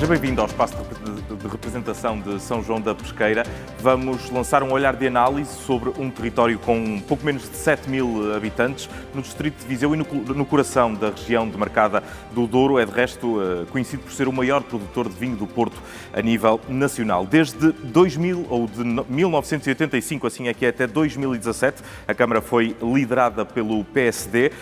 Seja bem-vindo ao espaço de representação de São João da Pesqueira. Vamos lançar um olhar de análise sobre um território com pouco menos de 7.000 habitantes, no distrito de Viseu e no coração da região demarcada do Douro. É, de resto, conhecido por ser o maior produtor de vinho do Porto a nível nacional. Desde 2000, ou de 1985, assim é que é, até 2017, a Câmara foi liderada pelo PSD.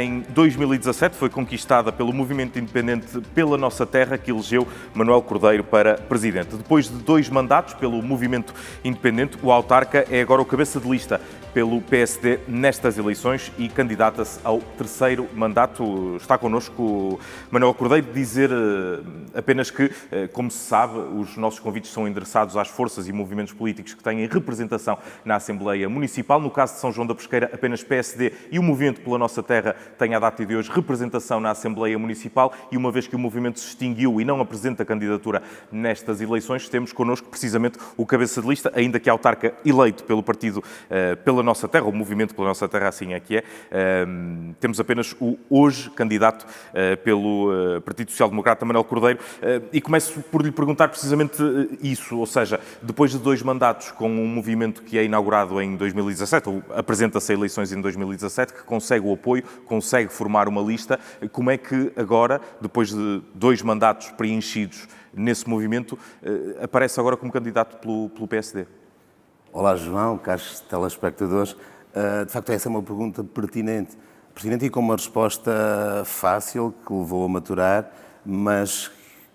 Em 2017 foi conquistada pelo Movimento Independente Pela Nossa Terra, que elegeu Manuel Cordeiro para presidente. Depois de 2 mandatos pelo Movimento Independente, o autarca é agora o cabeça de lista pelo PSD nestas eleições e candidata-se ao 3º mandato. Está connosco Manuel Cordeiro. Dizer apenas que, como se sabe, os nossos convites são endereçados às forças e movimentos políticos que têm representação na Assembleia Municipal. No caso de São João da Pesqueira, apenas PSD e o Movimento Pela Nossa Terra têm à data de hoje representação na Assembleia Municipal, e uma vez que o movimento se extinguiu e não apresenta candidatura nestas eleições, temos connosco precisamente o cabeça de lista, ainda que autarca eleito pelo partido Pela Nossa Terra, o Movimento Pela Nossa Terra, assim é que é. Temos apenas o hoje candidato pelo Partido Social Democrata, Manuel Cordeiro, e começo por lhe perguntar precisamente isso, ou seja, depois de 2 mandatos com um movimento que é inaugurado em 2017, ou apresenta-se a eleições em 2017, que consegue o apoio, consegue formar uma lista, como é que agora, depois de 2 mandatos preenchidos nesse movimento, aparece agora como candidato pelo PSD? Olá, João, caros telespectadores. De facto, essa é uma pergunta pertinente e com uma resposta fácil, que levou a maturar, mas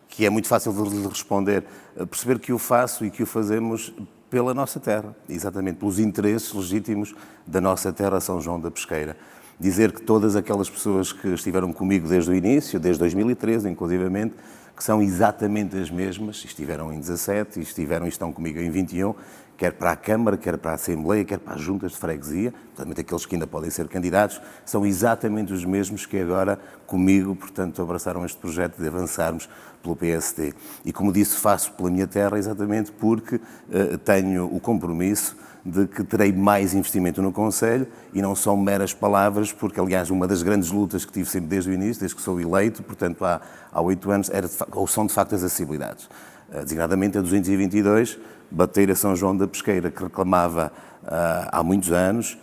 que é muito fácil de lhe responder. Perceber que o faço e que o fazemos pela nossa terra, exatamente pelos interesses legítimos da nossa terra, São João da Pesqueira. Dizer que todas aquelas pessoas que estiveram comigo desde o início, desde 2013, inclusivamente, que são exatamente as mesmas, estiveram em 17 e estão comigo em 21, quer para a Câmara, quer para a Assembleia, quer para as juntas de freguesia, portanto, aqueles que ainda podem ser candidatos, são exatamente os mesmos que agora comigo, portanto, abraçaram este projeto de avançarmos pelo PSD. E como disse, faço pela minha terra exatamente porque tenho o compromisso de que terei mais investimento no Conselho e não são meras palavras, porque, aliás, uma das grandes lutas que tive sempre desde o início, desde que sou eleito, portanto, há 8 anos, são de facto as acessibilidades. Designadamente a 222, bater a São João da Pesqueira, que reclamava há muitos anos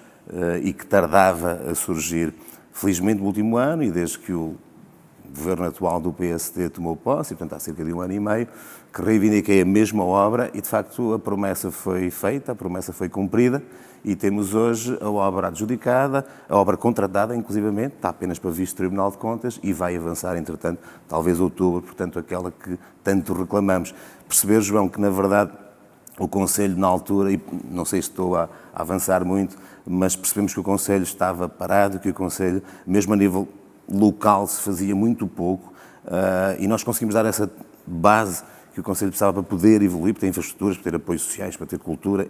e que tardava a surgir. Felizmente, no último ano, e desde que o governo atual do PSD tomou posse, e, portanto, há cerca de 1 ano e meio, que reivindiquei a mesma obra e, de facto, a promessa foi feita, a promessa foi cumprida e temos hoje a obra adjudicada, a obra contratada, inclusivamente, está apenas para visto do Tribunal de Contas e vai avançar, entretanto, talvez outubro, portanto, aquela que tanto reclamamos. Perceber, João, que, na verdade, o Conselho, na altura, e não sei se estou a avançar muito, mas percebemos que o Conselho estava parado, que o Conselho, mesmo a nível local, se fazia muito pouco, e nós conseguimos dar essa base que o Conselho precisava para poder evoluir, para ter infraestruturas, para ter apoios sociais, para ter cultura,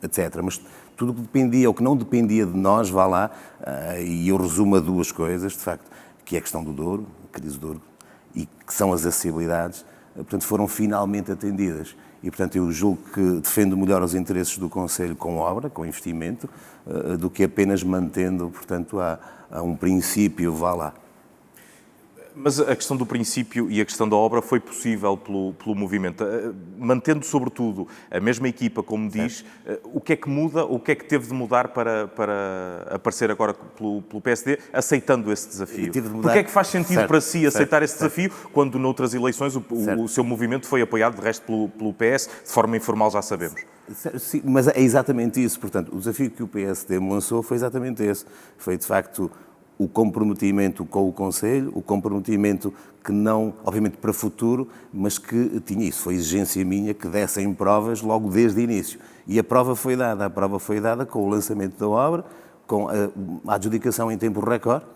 etc. Mas tudo o que dependia, ou que não dependia de nós, vá lá, e eu resumo a 2 coisas, de facto, que é a questão do Douro, a crise do Douro, e que são as acessibilidades, portanto, foram finalmente atendidas. E, portanto, eu julgo que defendo melhor os interesses do Conselho com obra, com investimento, do que apenas mantendo, portanto, a um princípio, vá lá. Mas a questão do princípio e a questão da obra foi possível pelo movimento. Mantendo, sobretudo, a mesma equipa, como diz, o que é que muda, o que é que teve de mudar para aparecer agora pelo PSD, aceitando esse desafio? Porque é que faz sentido para si aceitar esse desafio, quando noutras eleições o seu movimento foi apoiado, de resto, pelo PS, de forma informal, já sabemos? Sim, mas é exatamente isso. Portanto, o desafio que o PSD me lançou foi exatamente esse. Foi, de facto, o comprometimento com o Conselho, o comprometimento que não, obviamente, para o futuro, mas que tinha isso. Foi exigência minha que dessem provas logo desde o início. E a prova foi dada. A prova foi dada com o lançamento da obra, com a adjudicação em tempo recorde,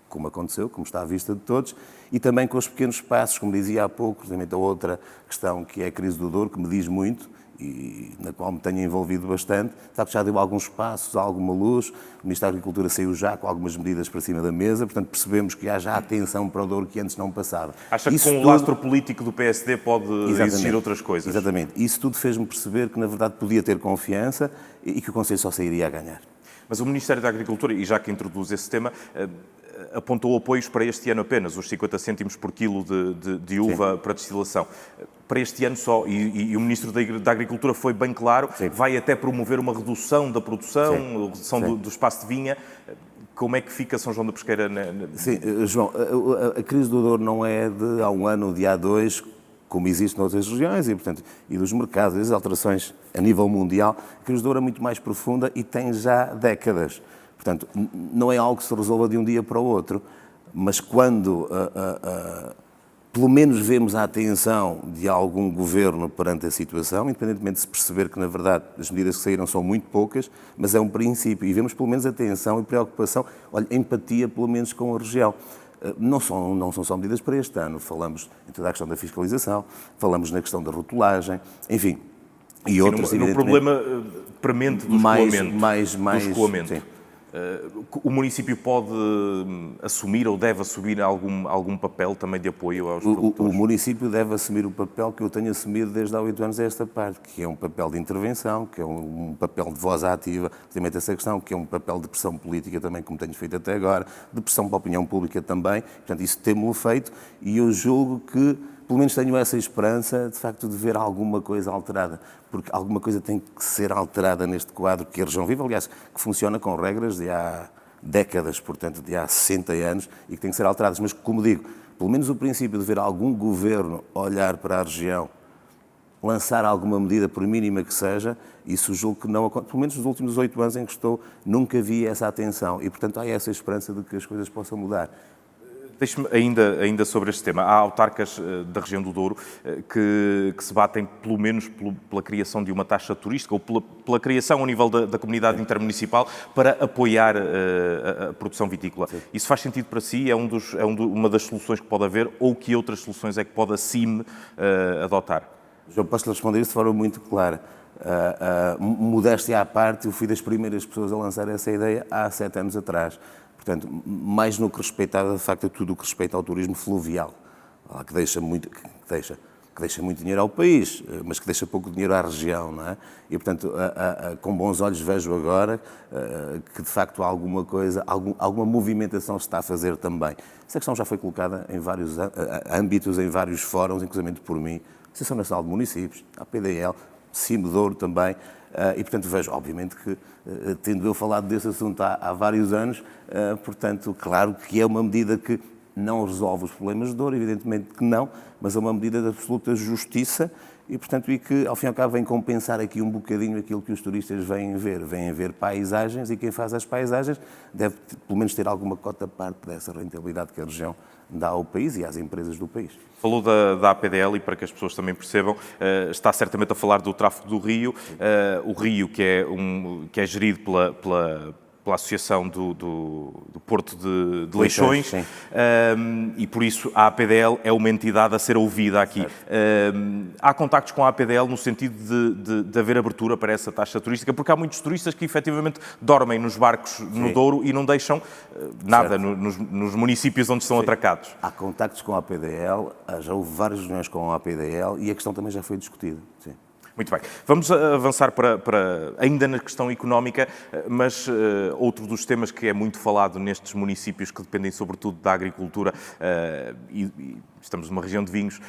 como aconteceu, como está à vista de todos, e também com os pequenos passos, como dizia há pouco, precisamente a outra questão que é a crise do Douro, que me diz muito, e na qual me tenho envolvido bastante. De facto, já deu alguns passos, alguma luz, o Ministério da Agricultura saiu já com algumas medidas para cima da mesa, portanto percebemos que há já atenção para o Douro que antes não passava. Acha que com o lastro político do PSD pode existir outras coisas? Exatamente. Isso tudo fez-me perceber que, na verdade, podia ter confiança e que o Conselho só sairia a ganhar. Mas o Ministério da Agricultura, e já que introduz esse tema, apontou apoios para este ano apenas, os 50 cêntimos por quilo de uva Sim. para destilação. Para este ano só, e o Ministro da Agricultura foi bem claro, Sim. vai até promover uma redução da produção, Sim. redução do espaço de vinha. Como é que fica São João da Pesqueira? Sim, João, a crise do Douro não é de há um ano, de há dois, como existe noutras regiões, e dos mercados, as alterações a nível mundial. A crise do Douro é muito mais profunda e tem já décadas. Portanto, não é algo que se resolva de um dia para o outro, mas quando pelo menos vemos a atenção de algum governo perante a situação, independentemente de se perceber que, na verdade, as medidas que saíram são muito poucas, mas é um princípio, e vemos pelo menos atenção e preocupação, empatia pelo menos com a região. Não são só medidas para este ano, falamos em toda a questão da fiscalização, falamos na questão da rotulagem, enfim, e outros, no problema premente do escoamento. Sim. O município pode assumir ou deve assumir algum papel também de apoio aos produtores? O município deve assumir o papel que eu tenho assumido desde há 8 anos a esta parte, que é um papel de intervenção, que é um papel de voz ativa relativamente a essa questão, que é um papel de pressão política também, como tenho feito até agora, de pressão para a opinião pública também. Portanto, isso temos-lo feito e eu julgo que pelo menos tenho essa esperança, de facto, de ver alguma coisa alterada, porque alguma coisa tem que ser alterada neste quadro que a região vive, aliás, que funciona com regras de há décadas, portanto, de há 60 anos, e que tem que ser alteradas. Mas, como digo, pelo menos o princípio de ver algum governo olhar para a região, lançar alguma medida, por mínima que seja, isso julgo que não acontece. Pelo menos nos últimos 8 anos em que estou, nunca vi essa atenção, e, portanto, há essa esperança de que as coisas possam mudar. Deixe-me ainda sobre este tema. Há autarcas da região do Douro que se batem pelo menos pela criação de uma taxa turística ou pela criação ao nível da comunidade intermunicipal para apoiar a produção vitícola. Sim. Isso faz sentido para si? É uma das soluções que pode haver ou que outras soluções é que pode a CIM adotar? João, posso-lhe responder isso de forma muito clara. Modéstia à parte, eu fui das primeiras pessoas a lançar essa ideia há 7 anos atrás. Portanto, mais no que respeitava, de facto, a tudo o que respeita ao turismo fluvial, que deixa muito dinheiro ao país, mas que deixa pouco dinheiro à região, não é? E, portanto, com bons olhos vejo agora que, de facto, há alguma coisa, alguma movimentação se está a fazer também. Essa questão já foi colocada em vários âmbitos, em vários fóruns, inclusive por mim, Associação Nacional de Municípios, a PDL, CIM Douro também, e, portanto, vejo, obviamente, que, tendo eu falado desse assunto há vários anos, portanto, claro que é uma medida que não resolve os problemas de Douro, evidentemente que não, mas é uma medida de absoluta justiça e, portanto, e que, ao fim e ao cabo, vem compensar aqui um bocadinho aquilo que os turistas vêm ver paisagens, e quem faz as paisagens deve, pelo menos, ter alguma cota parte dessa rentabilidade que a região dá ao país e às empresas do país. Falou da APDL e, para que as pessoas também percebam, está certamente a falar do tráfego do rio, o rio que é gerido pela Associação do Porto de Leixões, e por isso a APDL é uma entidade a ser ouvida aqui. Há contactos com a APDL no sentido de haver abertura para essa taxa turística, porque há muitos turistas que efetivamente dormem nos barcos no Douro e não deixam nada nos municípios onde estão atracados. Há contactos com a APDL, já houve várias reuniões com a APDL e a questão também já foi discutida. Sim. Muito bem. Vamos avançar ainda na questão económica, mas outro dos temas que é muito falado nestes municípios que dependem sobretudo da agricultura, e estamos numa região de vinhos,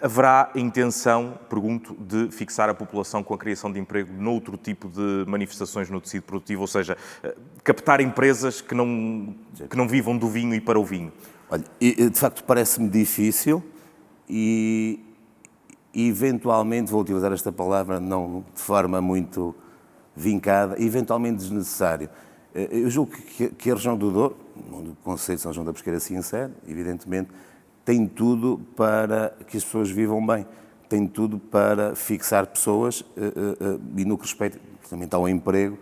haverá a intenção, pergunto, de fixar a população com a criação de emprego noutro tipo de manifestações no tecido produtivo, ou seja, captar empresas que não vivam do vinho e para o vinho? Olha, de facto parece-me difícil e eventualmente, vou utilizar esta palavra não de forma muito vincada, eventualmente desnecessário. Eu julgo que a região do Douro, o Conselho de São João da Pesqueira assim insere, evidentemente, tem tudo para que as pessoas vivam bem, tem tudo para fixar pessoas e no que respeita, justamente ao emprego,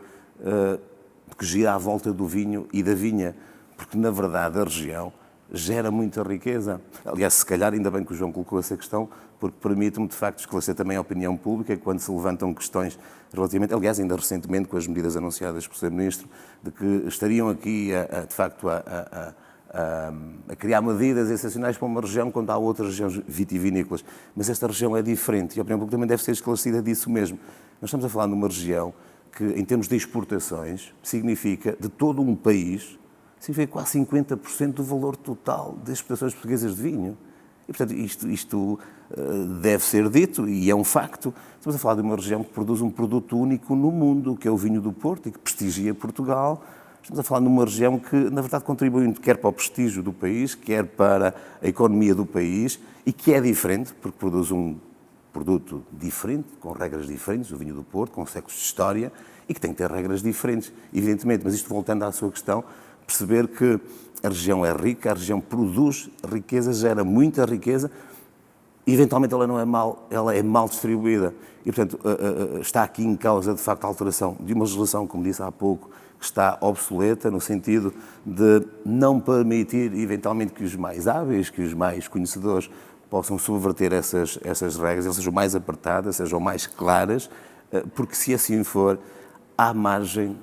que gira à volta do vinho e da vinha, porque na verdade a região gera muita riqueza. Aliás, se calhar, ainda bem que o João colocou essa questão, porque permite-me, de facto, esclarecer também a opinião pública quando se levantam questões relativamente, aliás, ainda recentemente com as medidas anunciadas pelo Sr. Ministro, de que estariam aqui, de facto, a criar medidas excepcionais para uma região quando há outras regiões vitivinícolas. Mas esta região é diferente e a opinião pública também deve ser esclarecida disso mesmo. Nós estamos a falar de uma região que, em termos de exportações, significa, de todo um país, significa quase 50% do valor total das exportações portuguesas de vinho. E, portanto, isto deve ser dito e é um facto. Estamos a falar de uma região que produz um produto único no mundo, que é o vinho do Porto e que prestigia Portugal. Estamos a falar de uma região que, na verdade, contribui muito quer para o prestígio do país, quer para a economia do país e que é diferente, porque produz um produto diferente, com regras diferentes, o vinho do Porto, com séculos de história e que tem que ter regras diferentes, evidentemente. Mas isto, voltando à sua questão, perceber que a região é rica, a região produz riqueza, gera muita riqueza, eventualmente ela é mal distribuída. E, portanto, está aqui em causa, de facto, a alteração de uma legislação, como disse há pouco, que está obsoleta, no sentido de não permitir, eventualmente, que os mais hábeis, que os mais conhecedores possam subverter essas regras, elas sejam mais apertadas, sejam mais claras, porque se assim for, há margem,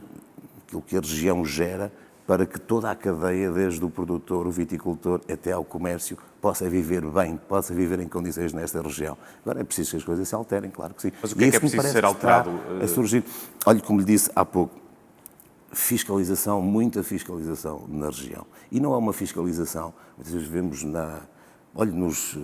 aquilo que a região gera, para que toda a cadeia, desde o produtor, o viticultor, até ao comércio, possa viver bem, possa viver em condições nesta região. Agora é preciso que as coisas se alterem, claro que sim. Mas o que é preciso ser alterado? A surgir, olha, como lhe disse há pouco, fiscalização, muita fiscalização na região. E não é uma fiscalização, muitas vezes vemos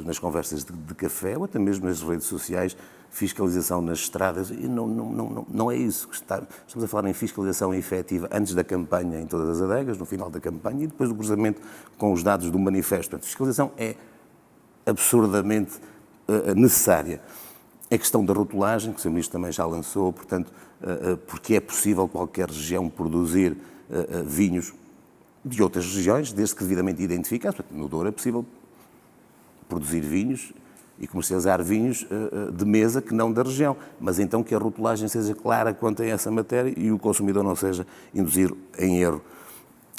nas conversas de café ou até mesmo nas redes sociais, fiscalização nas estradas, e não é isso que estamos a falar em fiscalização efetiva antes da campanha em todas as adegas, no final da campanha e depois do cruzamento com os dados do manifesto. Portanto, a fiscalização é absurdamente necessária. A questão da rotulagem, que o Sr. Ministro também já lançou, portanto, porque é possível qualquer região produzir vinhos de outras regiões, desde que devidamente identificados. Portanto, no Douro é possível produzir vinhos e comercializar vinhos de mesa que não da região, mas então que a rotulagem seja clara quanto a essa matéria e o consumidor não seja induzido em erro.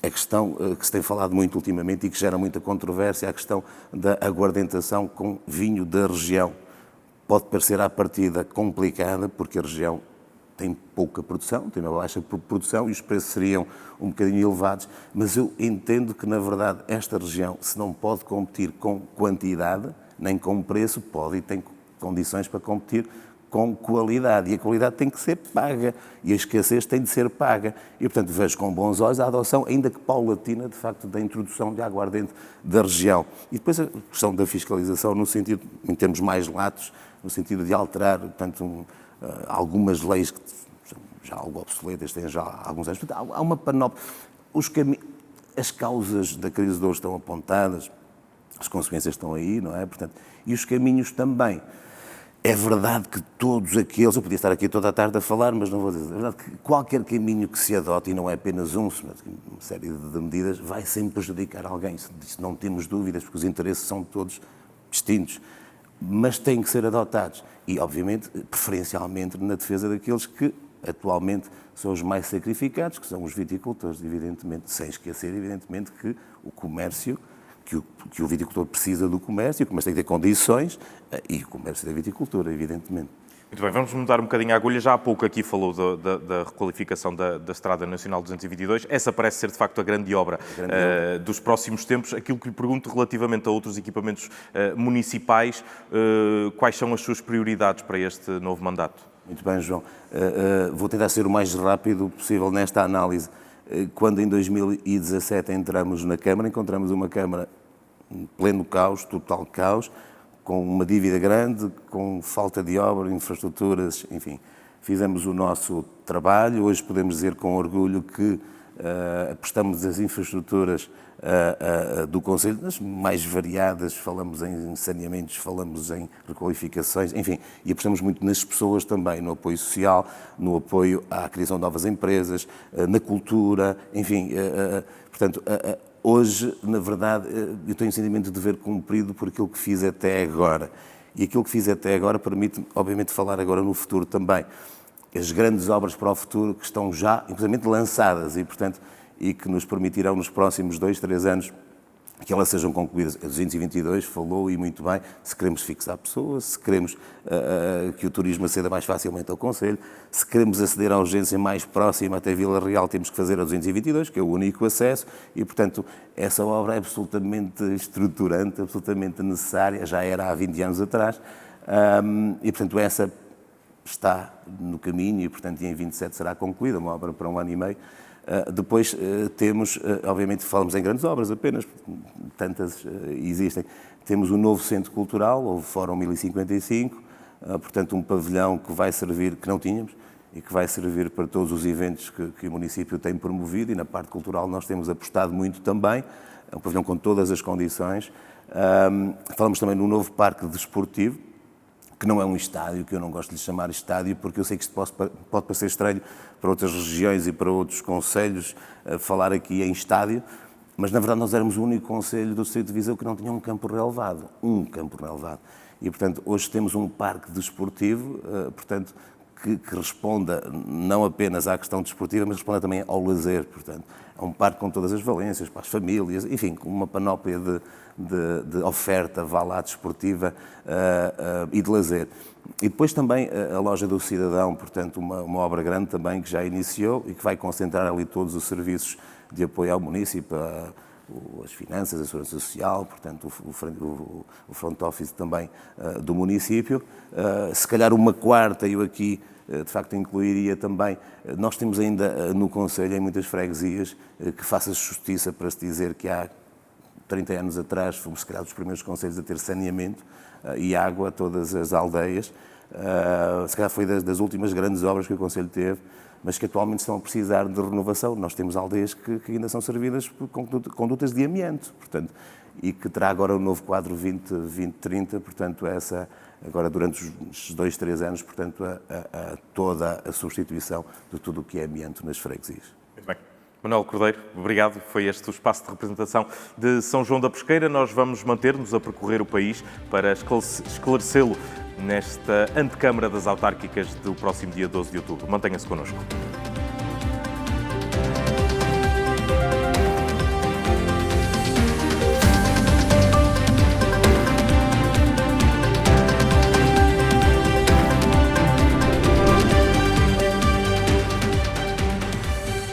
A questão que se tem falado muito ultimamente e que gera muita controvérsia é a questão da aguardentação com vinho da região. Pode parecer à partida complicada, porque a região tem pouca produção, tem uma baixa produção e os preços seriam um bocadinho elevados, mas eu entendo que, na verdade, esta região, se não pode competir com quantidade, nem com preço, pode e tem condições para competir com qualidade. E a qualidade tem que ser paga e a escassez tem de ser paga. E, portanto, vejo com bons olhos a adoção, ainda que paulatina, de facto, da introdução de aguardente da região. E depois a questão da fiscalização, no sentido, em termos mais latos, no sentido de alterar, portanto, algumas leis que são já algo obsoletas, têm já alguns anos. Portanto, há uma panóplia. As causas da crise de hoje estão apontadas, as consequências estão aí, não é? Portanto, e os caminhos também. É verdade que todos aqueles, eu podia estar aqui toda a tarde a falar, mas não vou dizer, é verdade que qualquer caminho que se adote, e não é apenas um, mas uma série de medidas, vai sempre prejudicar alguém. Isso não temos dúvidas, porque os interesses são todos distintos. Mas têm que ser adotados e, obviamente, preferencialmente na defesa daqueles que atualmente são os mais sacrificados, que são os viticultores, evidentemente, sem esquecer, evidentemente, que o comércio, que o viticultor precisa do comércio, o comércio tem que ter condições e o comércio da viticultura, evidentemente. Muito bem, vamos mudar um bocadinho a agulha. Já há pouco aqui falou da requalificação da Estrada Nacional 222. Essa parece ser, de facto, a grande obra dos próximos tempos. Aquilo que lhe pergunto relativamente a outros equipamentos municipais, quais são as suas prioridades para este novo mandato? Muito bem, João. Vou tentar ser o mais rápido possível nesta análise. Quando em 2017 entramos na Câmara, encontramos uma Câmara em pleno caos, total caos, com uma dívida grande, com falta de obra, infraestruturas, enfim. Fizemos o nosso trabalho. Hoje podemos dizer com orgulho que apostamos as infraestruturas do Conselho, nas mais variadas, falamos em saneamentos, falamos em requalificações, enfim, e apostamos muito nas pessoas também, no apoio social, no apoio à criação de novas empresas, na cultura, enfim, portanto, hoje, na verdade, eu tenho um sentimento de dever cumprido por aquilo que fiz até agora. E aquilo que fiz até agora permite-me, obviamente, falar agora no futuro também. As grandes obras para o futuro que estão já, inclusive, lançadas e, portanto, e que nos permitirão nos próximos 2, 3 anos que elas sejam concluídas. A 222 falou e muito bem, se queremos fixar pessoas, se queremos que o turismo aceda mais facilmente ao Conselho, se queremos aceder à urgência mais próxima até Vila Real, temos que fazer a 222, que é o único acesso, e, portanto, essa obra é absolutamente estruturante, absolutamente necessária, já era há 20 anos atrás, e, portanto, essa está no caminho e, portanto, em 27 será concluída, uma obra para 1 ano e meio. Depois temos, obviamente, falamos em grandes obras apenas, tantas existem. Temos o novo Centro Cultural, o Fórum 1055, portanto, um pavilhão que vai servir, que não tínhamos, e que vai servir para todos os eventos que o município tem promovido, e na parte cultural nós temos apostado muito também, é um pavilhão com todas as condições. Falamos também no novo Parque Desportivo, que não é um estádio, que eu não gosto de lhe chamar estádio, porque eu sei que isto pode parecer estranho para outras regiões e para outros concelhos falar aqui em estádio, mas na verdade nós éramos o único concelho do distrito de Viseu que não tinha um campo relevado, E, portanto, hoje temos um parque desportivo, portanto, que responda não apenas à questão desportiva, mas responda também ao lazer, portanto. É um parque com todas as valências, para as famílias, enfim, com uma panóplia de oferta, vá lá, desportiva e de lazer. E depois também a Loja do Cidadão, portanto, uma obra grande também que já iniciou e que vai concentrar ali todos os serviços de apoio ao município, as finanças, a segurança social, portanto, o front office também do município. Se calhar uma quarta, eu aqui de facto incluiria também, nós temos ainda no Conselho, em muitas freguesias, que faça justiça para se dizer que há 30 anos atrás fomos se calhar dos primeiros concelhos a ter saneamento e água a todas as aldeias. Se calhar foi das últimas grandes obras que o Conselho teve, mas que atualmente estão a precisar de renovação. Nós temos aldeias que ainda são servidas por condutas de amianto, portanto, e que terá agora o novo quadro 2030, portanto, agora durante os 2, 3 anos, portanto, toda a substituição de tudo o que é amianto nas freguesias. Muito bem. Manuel Cordeiro, obrigado. Foi este o espaço de representação de São João da Pesqueira. Nós vamos manter-nos a percorrer o país para esclarecê-lo nesta antecâmara das autárquicas do próximo dia 12 de outubro. Mantenha-se connosco.